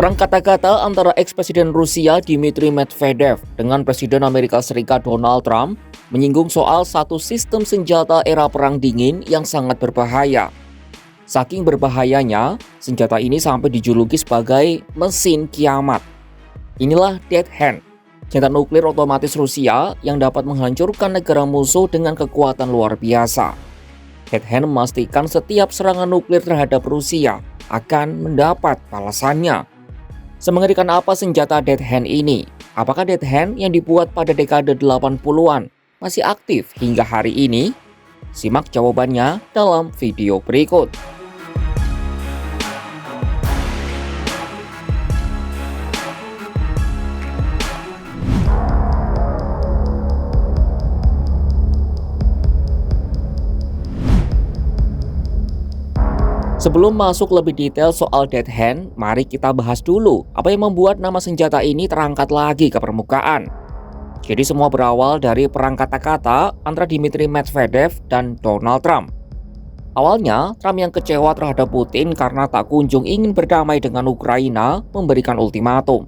Perang kata-kata antara eks-presiden Rusia Dmitry Medvedev dengan Presiden Amerika Serikat Donald Trump menyinggung soal satu sistem senjata era Perang Dingin yang sangat berbahaya. Saking berbahayanya, senjata ini sampai dijuluki sebagai mesin kiamat. Inilah Dead Hand, senjata nuklir otomatis Rusia yang dapat menghancurkan negara musuh dengan kekuatan luar biasa. Dead Hand memastikan setiap serangan nuklir terhadap Rusia akan mendapat balasannya. Semengerikan apa senjata Dead Hand ini? Apakah Dead Hand yang dibuat pada dekade 80-an masih aktif hingga hari ini? Simak jawabannya dalam video berikut. Sebelum masuk lebih detail soal Dead Hand, mari kita bahas dulu apa yang membuat nama senjata ini terangkat lagi ke permukaan. Jadi semua berawal dari perang kata-kata antara Dmitry Medvedev dan Donald Trump. Awalnya, Trump yang kecewa terhadap Putin karena tak kunjung ingin berdamai dengan Ukraina memberikan ultimatum.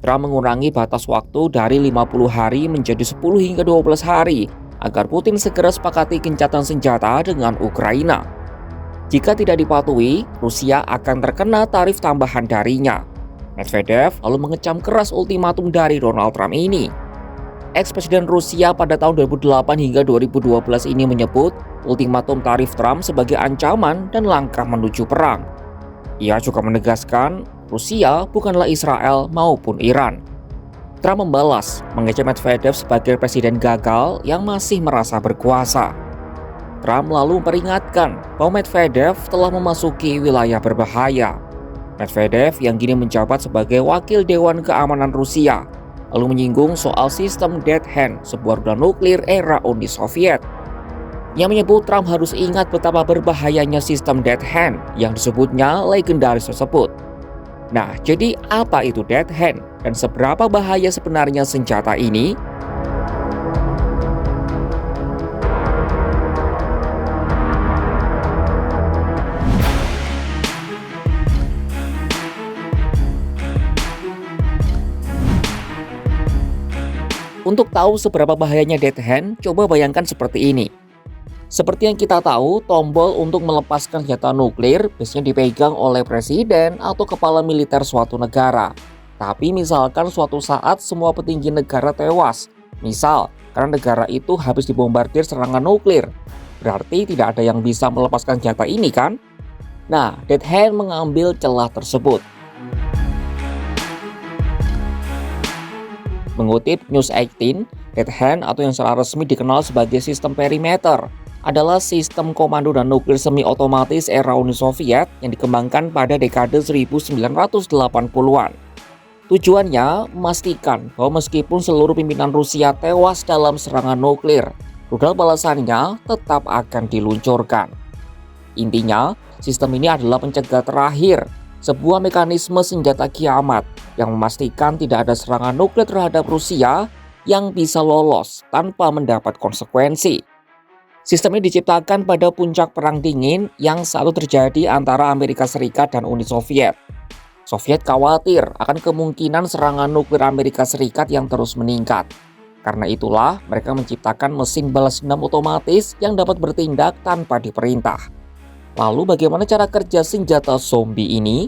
Trump mengurangi batas waktu dari 50 hari menjadi 10 hingga 12 hari agar Putin segera sepakati gencatan senjata dengan Ukraina. Jika tidak dipatuhi, Rusia akan terkena tarif tambahan darinya. Medvedev lalu mengecam keras ultimatum dari Donald Trump ini. Eks-presiden Rusia pada tahun 2008 hingga 2012 ini menyebut ultimatum tarif Trump sebagai ancaman dan langkah menuju perang. Ia juga menegaskan Rusia bukanlah Israel maupun Iran. Trump membalas, mengecam Medvedev sebagai presiden gagal yang masih merasa berkuasa. Trump lalu memperingatkan bahwa Medvedev telah memasuki wilayah berbahaya. Medvedev yang kini menjabat sebagai wakil Dewan Keamanan Rusia, lalu menyinggung soal sistem Dead Hand, sebuah rudal nuklir era Uni Soviet. Ia menyebut Trump harus ingat betapa berbahayanya sistem Dead Hand yang disebutnya legendaris tersebut. Nah, jadi apa itu Dead Hand dan seberapa bahaya sebenarnya senjata ini? Untuk tahu seberapa bahayanya Dead Hand, coba bayangkan seperti ini. Seperti yang kita tahu, tombol untuk melepaskan senjata nuklir biasanya dipegang oleh presiden atau kepala militer suatu negara. Tapi misalkan suatu saat semua petinggi negara tewas, misal karena negara itu habis dibombardir serangan nuklir, berarti tidak ada yang bisa melepaskan senjata ini kan? Nah, Dead Hand mengambil celah tersebut. Mengutip News 18, Dead Hand atau yang secara resmi dikenal sebagai sistem perimeter adalah sistem komando dan nuklir semi-otomatis era Uni Soviet yang dikembangkan pada dekade 1980-an. Tujuannya memastikan bahwa meskipun seluruh pimpinan Rusia tewas dalam serangan nuklir, rudal balasannya tetap akan diluncurkan. Intinya, sistem ini adalah pencegah terakhir, sebuah mekanisme senjata kiamat yang memastikan tidak ada serangan nuklir terhadap Rusia yang bisa lolos tanpa mendapat konsekuensi. Sistem ini diciptakan pada puncak Perang Dingin yang saat itu terjadi antara Amerika Serikat dan Uni Soviet. Soviet khawatir akan kemungkinan serangan nuklir Amerika Serikat yang terus meningkat. Karena itulah mereka menciptakan mesin balas dendam otomatis yang dapat bertindak tanpa diperintah. Lalu bagaimana cara kerja senjata zombie ini?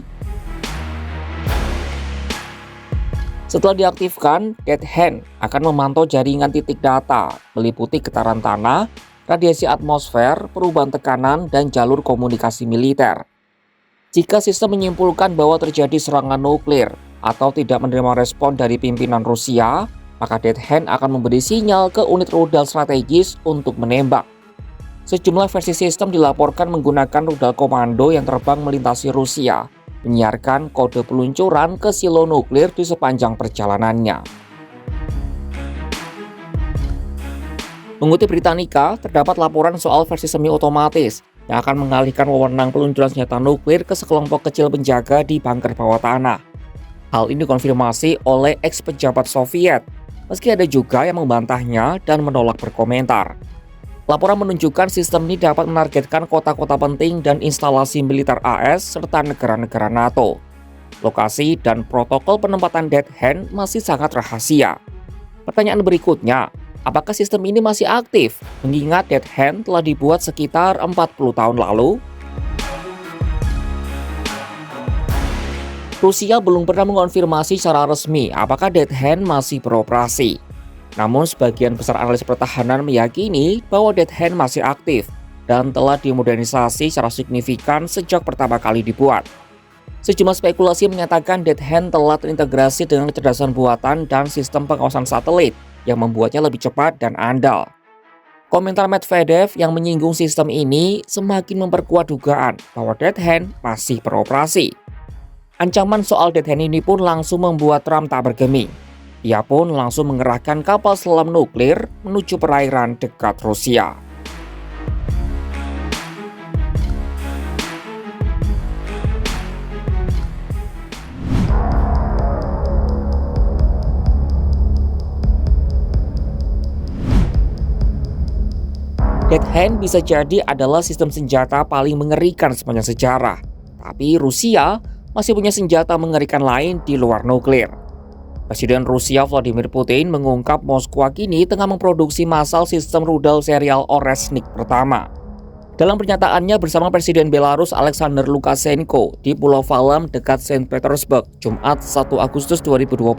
Setelah diaktifkan, Dead Hand akan memantau jaringan titik data, meliputi getaran tanah, radiasi atmosfer, perubahan tekanan, dan jalur komunikasi militer. Jika sistem menyimpulkan bahwa terjadi serangan nuklir atau tidak menerima respon dari pimpinan Rusia, maka Dead Hand akan memberi sinyal ke unit rudal strategis untuk menembak. Sejumlah versi sistem dilaporkan menggunakan rudal komando yang terbang melintasi Rusia, menyiarkan kode peluncuran ke silo nuklir di sepanjang perjalanannya. Mengutip Britannica, terdapat laporan soal versi semi-otomatis yang akan mengalihkan wewenang peluncuran senjata nuklir ke sekelompok kecil penjaga di bunker bawah tanah. Hal ini dikonfirmasi oleh eks-pejabat Soviet, meski ada juga yang membantahnya dan menolak berkomentar. Laporan menunjukkan sistem ini dapat menargetkan kota-kota penting dan instalasi militer AS serta negara-negara NATO. Lokasi dan protokol penempatan Dead Hand masih sangat rahasia. Pertanyaan berikutnya, apakah sistem ini masih aktif? Mengingat Dead Hand telah dibuat sekitar 40 tahun lalu. Rusia belum pernah mengonfirmasi secara resmi apakah Dead Hand masih beroperasi. Namun sebagian besar analis pertahanan meyakini bahwa Dead Hand masih aktif dan telah dimodernisasi secara signifikan sejak pertama kali dibuat. Sejumlah spekulasi menyatakan Dead Hand telah terintegrasi dengan kecerdasan buatan dan sistem pengawasan satelit yang membuatnya lebih cepat dan andal. Komentar Medvedev yang menyinggung sistem ini semakin memperkuat dugaan bahwa Dead Hand masih beroperasi. Ancaman soal Dead Hand ini pun langsung membuat Trump tak bergeming. Ia pun langsung mengerahkan kapal selam nuklir menuju perairan dekat Rusia. Dead Hand bisa jadi adalah sistem senjata paling mengerikan sepanjang sejarah. Tapi Rusia masih punya senjata mengerikan lain di luar nuklir. Presiden Rusia Vladimir Putin mengungkap Moskwa kini tengah memproduksi massal sistem rudal serial Oresnik pertama. Dalam pernyataannya bersama Presiden Belarus Alexander Lukashenko di Pulau Valem dekat Saint Petersburg, Jumat 1 Agustus 2025,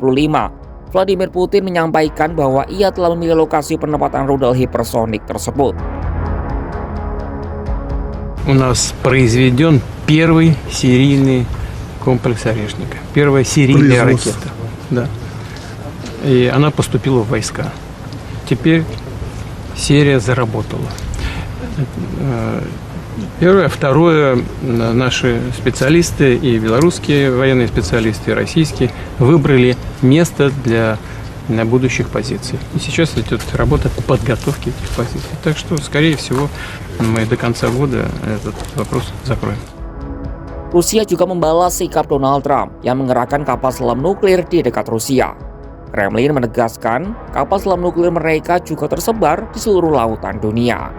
Vladimir Putin menyampaikan bahwa ia telah memilih lokasi penempatan rudal hipersonik tersebut. У нас произведен первый серийный комплекс «Орешника». Первая серийная ракета. Да. И она поступила в войска. Теперь серия заработала. Первое. Второе. Наши специалисты, и белорусские военные специалисты, и российские, выбрали место для будущих позиций. И сейчас идет работа по подготовке этих позиций. Так что, скорее всего, мы до конца года этот вопрос закроем. Rusia juga membalas sikap Donald Trump yang mengerahkan kapal selam nuklir di dekat Rusia. Kremlin menegaskan kapal selam nuklir mereka juga tersebar di seluruh lautan dunia.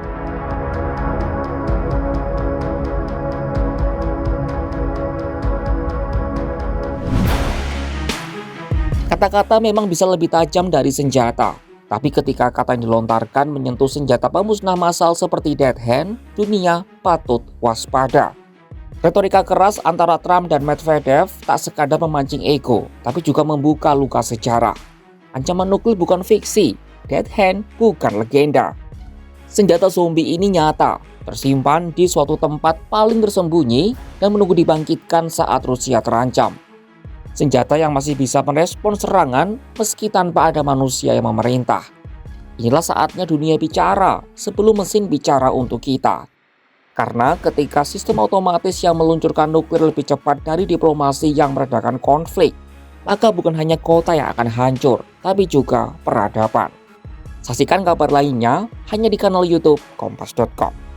Kata-kata memang bisa lebih tajam dari senjata, tapi ketika kata yang dilontarkan menyentuh senjata pemusnah massal seperti Dead Hand, dunia patut waspada. Retorika keras antara Trump dan Medvedev tak sekadar memancing ego, tapi juga membuka luka sejarah. Ancaman nuklir bukan fiksi, Dead Hand bukan legenda. Senjata zombie ini nyata, tersimpan di suatu tempat paling tersembunyi dan menunggu dibangkitkan saat Rusia terancam. Senjata yang masih bisa merespons serangan meski tanpa ada manusia yang memerintah. Inilah saatnya dunia bicara sebelum mesin bicara untuk kita. Karena ketika sistem otomatis yang meluncurkan nuklir lebih cepat dari diplomasi yang meredakan konflik, maka bukan hanya kota yang akan hancur, tapi juga peradaban. Saksikan kabar lainnya hanya di kanal YouTube Kompas.com.